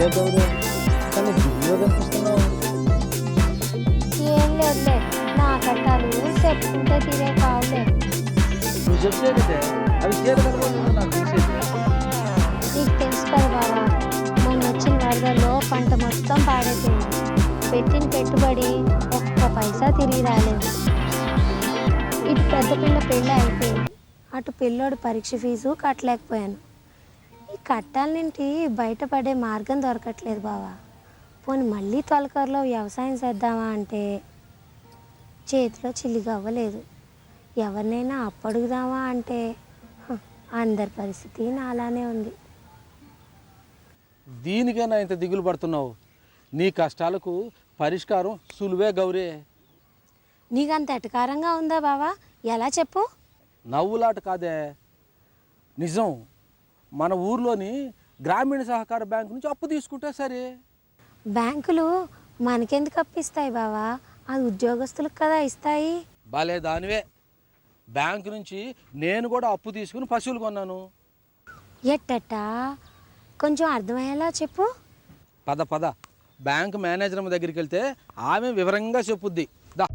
అంటే గౌరీ కానీ దిగులో కనిపిస్తున్నావు. ఏం లేదులే, నా కట్టాలు చెప్పుకుంటే తీరే కావులే. నువ్వు చెప్పేదంటే అవి చేయగలవు నాకు తెలిసేది. నీకు తెలుసు కదా బావా, మొన్న వచ్చిన వరదల్లో పంట మొత్తం పాడైపోయింది. పెట్టిన పెట్టుబడి ఒక్క పైసా తిరిగి రాలేదు. ఇటు పెద్ద పిల్ల పెళ్ళి అయిపోయింది, అటు పిల్లోడు పరీక్ష ఫీజు కట్టలేకపోయాను. ఈ కట్టాలనింటి బయటపడే మార్గం దొరకట్లేదు బావా. పోనీ మళ్ళీ తొలకరలో వ్యవసాయం చేద్దామా అంటే చేతిలో చిల్లిగా అవ్వలేదు. ఎవరినైనా అప్పడుగుదామా అంటే అందరి పరిస్థితి నాలానే ఉంది. దీనికైనా ఇంత దిగులు పడుతున్నావు? నీ కష్టాలకు పరిష్కారం సులువే గౌరీ. నీకంత ఎటకారంగా ఉందా బావా? ఎలా చెప్పు? నవ్వులాట కాదే, నిజం. మన ఊర్లోని గ్రామీణ సహకార బ్యాంకు నుంచి అప్పు తీసుకుంటే సరే. బ్యాంకులు మనకెందుకు అప్పిస్తాయి బావా? అది ఉద్యోగస్తులకు కదా ఇస్తాయి. బాలే దానివే. బ్యాంకు నుంచి నేను కూడా అప్పు తీసుకుని పశువులు కొన్నాను. ఎట్టట్టా? కొంచెం అర్థమయ్యేలా చెప్పు. పద పద, బ్యాంక్ మేనేజర్ దగ్గరికి వెళ్తే ఆమె వివరంగా చెప్పుద్ది. దా.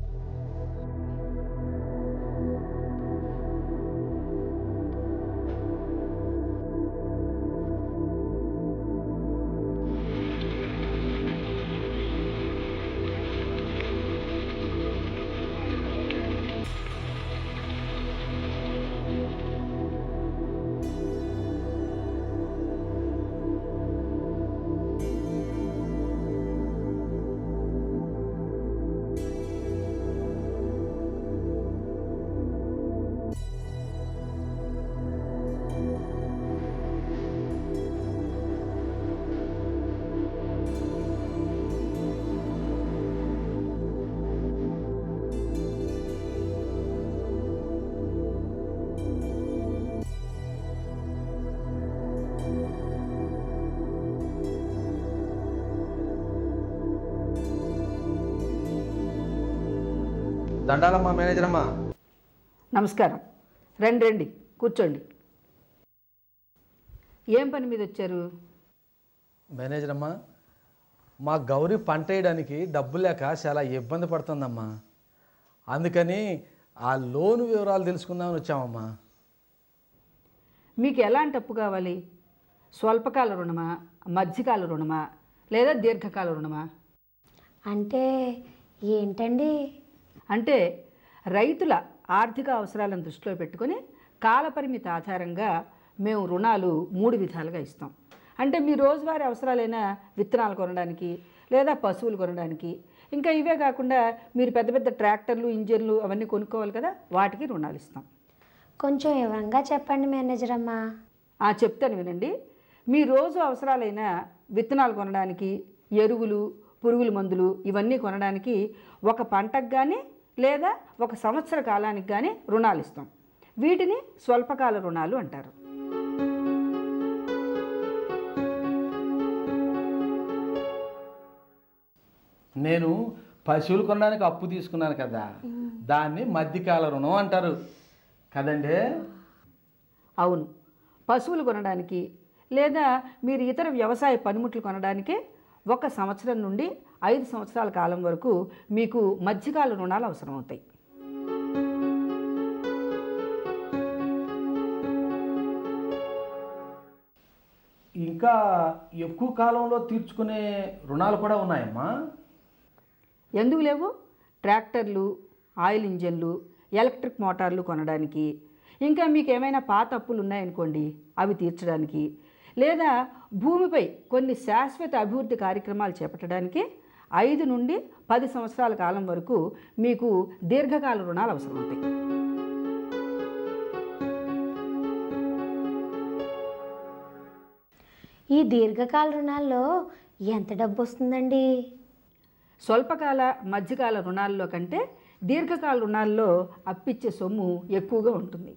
దండాలమ్మా మేనేజర్ అమ్మా. నమస్కారం. రండి రండి, కూర్చోండి. ఏం పని మీద వచ్చారు? మేనేజర్ అమ్మా, మా గౌరీ పంట వేయడానికి డబ్బు లేక చాలా ఇబ్బంది పడుతుందమ్మా. అందుకని ఆ లోను వివరాలు తెలుసుకుందామని వచ్చామమ్మా. మీకు ఎలాంటి అప్పు కావాలి? స్వల్పకాల రుణమా, మధ్యకాల రుణమా, లేదా దీర్ఘకాల రుణమా? అంటే ఏంటండి? అంటే రైతుల ఆర్థిక అవసరాలను దృష్టిలో పెట్టుకొని కాలపరిమితి ఆధారంగా మేము రుణాలు 3 విధాలుగా ఇస్తాం. అంటే మీ రోజువారీ అవసరాలైన విత్తనాలు కొనడానికి, లేదా పశువులు కొనడానికి, ఇంకా ఇవే కాకుండా మీరు పెద్ద పెద్ద ట్రాక్టర్లు, ఇంజన్లు అవన్నీ కొనుక్కోవాలి కదా, వాటికి రుణాలు ఇస్తాం. కొంచెం వివరంగా చెప్పండి మేనేజర్ అమ్మా. చెప్తాను వినండి. మీ రోజు అవసరాలైన విత్తనాలు కొనడానికి, ఎరువులు, పురుగుల మందులు ఇవన్నీ కొనడానికి ఒక పంటకు కానీ లేదా ఒక సంవత్సర కాలానికి కానీ రుణాలు ఇస్తాం. వీటిని స్వల్పకాల రుణాలు అంటారు. నేను పశువులు కొనడానికి అప్పు తీసుకున్నాను కదా, దాన్ని మధ్యకాల రుణం అంటారు కదండి? అవును, పశువులు కొనడానికి లేదా మీరు ఇతర వ్యవసాయ పనిముట్లు కొనడానికి 1 సంవత్సరం నుండి 5 సంవత్సరాల కాలం వరకు మీకు మధ్యకాల రుణాలు అవసరమవుతాయి. ఇంకా ఎక్కువ కాలంలో తీర్చుకునే రుణాలు కూడా ఉన్నాయమ్మా? ఎందుకు లేవు? ట్రాక్టర్లు, ఆయిల్ ఇంజన్లు, ఎలక్ట్రిక్ మోటార్లు కొనడానికి, ఇంకా మీకు ఏమైనా పాత అప్పులు ఉన్నాయనుకోండి అవి తీర్చడానికి, లేదా భూమిపై కొన్ని శాశ్వత అభివృద్ధి కార్యక్రమాలు చేపట్టడానికి 5 నుండి 10 సంవత్సరాల కాలం వరకు మీకు దీర్ఘకాల రుణాలు అవసరమవుతాయి. ఈ దీర్ఘకాల రుణాల్లో ఎంత డబ్బు వస్తుందండి? స్వల్పకాల, మధ్యకాల రుణాల్లో కంటే దీర్ఘకాల రుణాల్లో అప్పిచ్చే సొమ్ము ఎక్కువగా ఉంటుంది.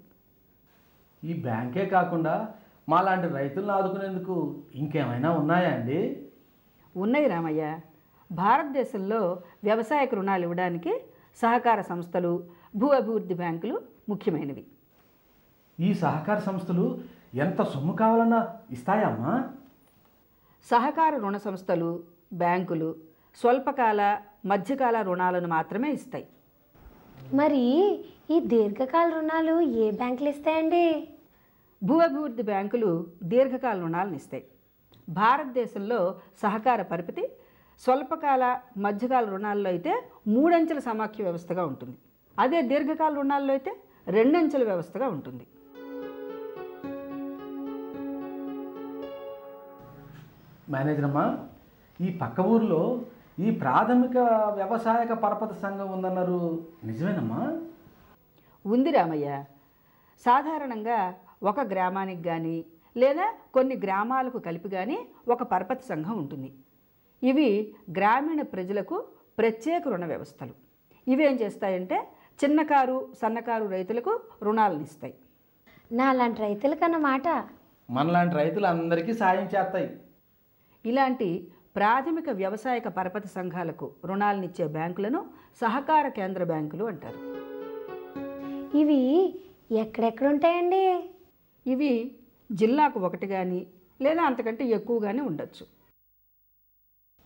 ఈ బ్యాంకే కాకుండా మాలాంటి రైతులను ఆదుకునేందుకు ఇంకేమైనా ఉన్నాయా అండి? ఉన్నాయి రామయ్య. భారతదేశంలో వ్యవసాయక రుణాలు ఇవ్వడానికి సహకార సంస్థలు, భూ అభివృద్ధి బ్యాంకులు ముఖ్యమైనవి. ఈ సహకార సంస్థలు ఎంత సొమ్ము కావాలన్నా ఇస్తాయమ్మా? సహకార రుణ సంస్థలు, బ్యాంకులు స్వల్పకాల, మధ్యకాల రుణాలను మాత్రమే ఇస్తాయి. మరి ఈ దీర్ఘకాల రుణాలు ఏ బ్యాంకులు ఇస్తాయండి? భూ అభివృద్ధి బ్యాంకులు దీర్ఘకాల రుణాలను ఇస్తాయి. భారతదేశంలో సహకార పరపతి స్వల్పకాల, మధ్యకాల రుణాల్లో అయితే 3 అంచెల సమాఖ్య వ్యవస్థగా ఉంటుంది. అదే దీర్ఘకాల రుణాల్లో అయితే 2 అంచెల వ్యవస్థగా ఉంటుంది. మేనేజర్ అమ్మా, ఈ పక్క ఊరిలో ఈ ప్రాథమిక వ్యవసాయక పరపతి సంఘం ఉందన్నారు, నిజమేనమ్మా? ఉంది రామయ్య. సాధారణంగా ఒక గ్రామానికి కానీ లేదా కొన్ని గ్రామాలకు కలిపి కానీ ఒక పరపతి సంఘం ఉంటుంది. ఇవి గ్రామీణ ప్రజలకు ప్రత్యేక రుణ వ్యవస్థలు. ఇవి ఏం చేస్తాయంటే చిన్నకారు, సన్నకారు రైతులకు రుణాలను ఇస్తాయి. నాలాంటి రైతులకన్నమాట. మనలాంటి రైతులు అందరికీ సాయం చేస్తాయి. ఇలాంటి ప్రాథమిక వ్యవసాయక పరపతి సంఘాలకు రుణాలనిచ్చే బ్యాంకులను సహకార కేంద్ర బ్యాంకులు అంటారు. ఇవి ఎక్కడెక్కడ ఉంటాయండి? ఇవి జిల్లాకు ఒకటి కానీ లేదా అంతకంటే ఎక్కువ కానీ ఉండొచ్చు.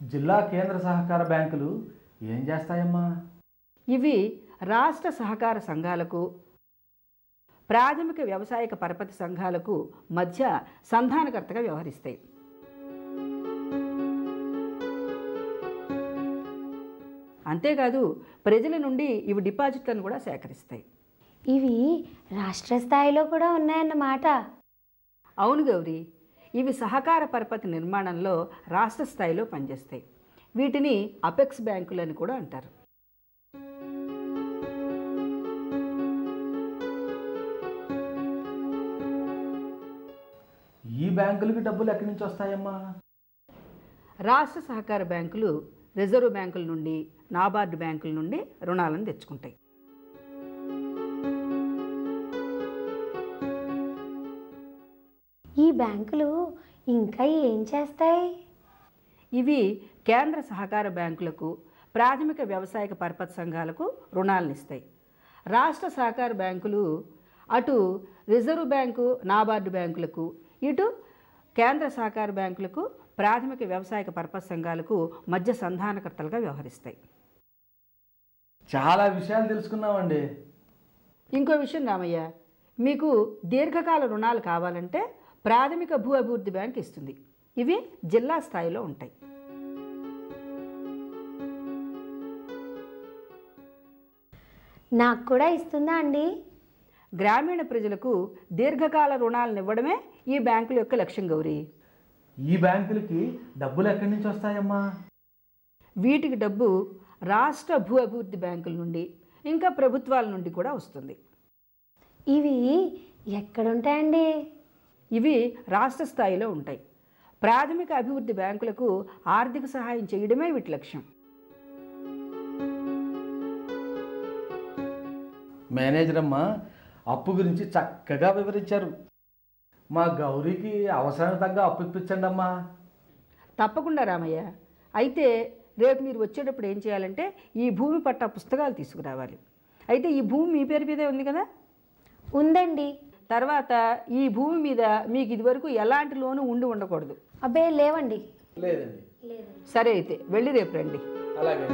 జిల్లా కేంద్ర సహకార బ్యాంకులు ఏం చేస్తాయమ్మా? ఇవి రాష్ట్ర సహకార సంఘాలకు, ప్రాథమిక వ్యవసాయక పరపతి సంఘాలకు మధ్య సంధానకర్తగా వ్యవహరిస్తాయి. అంతేకాదు ప్రజల నుండి ఇవి డిపాజిట్లను కూడా సేకరిస్తాయి. ఇవి రాష్ట్ర స్థాయిలో కూడా ఉన్నాయన్నమాట. అవును గౌరీ, ఇవి సహకార పరపతి నిర్మాణంలో రాష్ట్ర స్థాయిలో పనిచేస్తాయి. వీటిని అపెక్స్ బ్యాంకులు అని కూడా అంటారు. ఈ బ్యాంకులకి డబ్బులు ఎక్కడి నుంచి వస్తాయమ్మా? రాష్ట్ర సహకార బ్యాంకులు రిజర్వ్ బ్యాంకుల నుండి, నాబార్డు బ్యాంకుల నుండి రుణాలను తెచ్చుకుంటాయి. ఈ బ్యాంకులు ఇంకా ఏం చేస్తాయి? ఇవి కేంద్ర సహకార బ్యాంకులకు, ప్రాథమిక వ్యవసాయక పరపతి సంఘాలకు రుణాలను ఇస్తాయి. రాష్ట్ర సహకార బ్యాంకులు అటు రిజర్వ్ బ్యాంకు, నాబార్డు బ్యాంకులకు, ఇటు కేంద్ర సహకార బ్యాంకులకు, ప్రాథమిక వ్యవసాయక పరపతి సంఘాలకు మధ్య సంధానకర్తలుగా వ్యవహరిస్తాయి. చాలా విషయాలు తెలుసుకున్నామండి. ఇంకో విషయం రామయ్య, మీకు దీర్ఘకాల రుణాలు కావాలంటే ప్రాథమిక భూ అభివృద్ధి బ్యాంక్ ఇస్తుంది. ఇవి జిల్లా స్థాయిలో ఉంటాయి. నాకు కూడా ఇస్తుందా అండి? గ్రామీణ ప్రజలకు దీర్ఘకాల రుణాలను ఇవ్వడమే ఈ బ్యాంకుల యొక్క లక్ష్యం గౌరీ. ఈ బ్యాంకులకి డబ్బులు ఎక్కడి నుంచి వస్తాయమ్మా? వీటికి డబ్బు రాష్ట్ర భూ అభివృద్ధి బ్యాంకుల నుండి, ఇంకా ప్రభుత్వాల నుండి కూడా వస్తుంది. ఇవి ఎక్కడుంటాయండి? ఇవి రాష్ట్ర స్థాయిలో ఉంటాయి. ప్రాథమిక అభివృద్ధి బ్యాంకులకు ఆర్థిక సహాయం చేయడమే వీటి లక్ష్యం. మేనేజర్ అమ్మ అప్పు గురించి చక్కగా వివరించారు. మా గౌరీకి అవసరానికి తగ్గ అప్పు ఇప్పించండి అమ్మా. తప్పకుండా రామయ్య. అయితే రేపు మీరు వచ్చేటప్పుడు ఏం చేయాలంటే ఈ భూమి పట్టా పుస్తకాలు తీసుకురావాలి. అయితే ఈ భూమి మీ పేరు మీదే ఉంది కదా? ఉందండి. తర్వాత ఈ భూమి మీద మీకు ఇదివరకు ఎలాంటి లోను ఉండకూడదు. అబ్బే లేవండి. లేదండి. సరే అయితే వెళ్ళి రేపు రండి. అలాగే.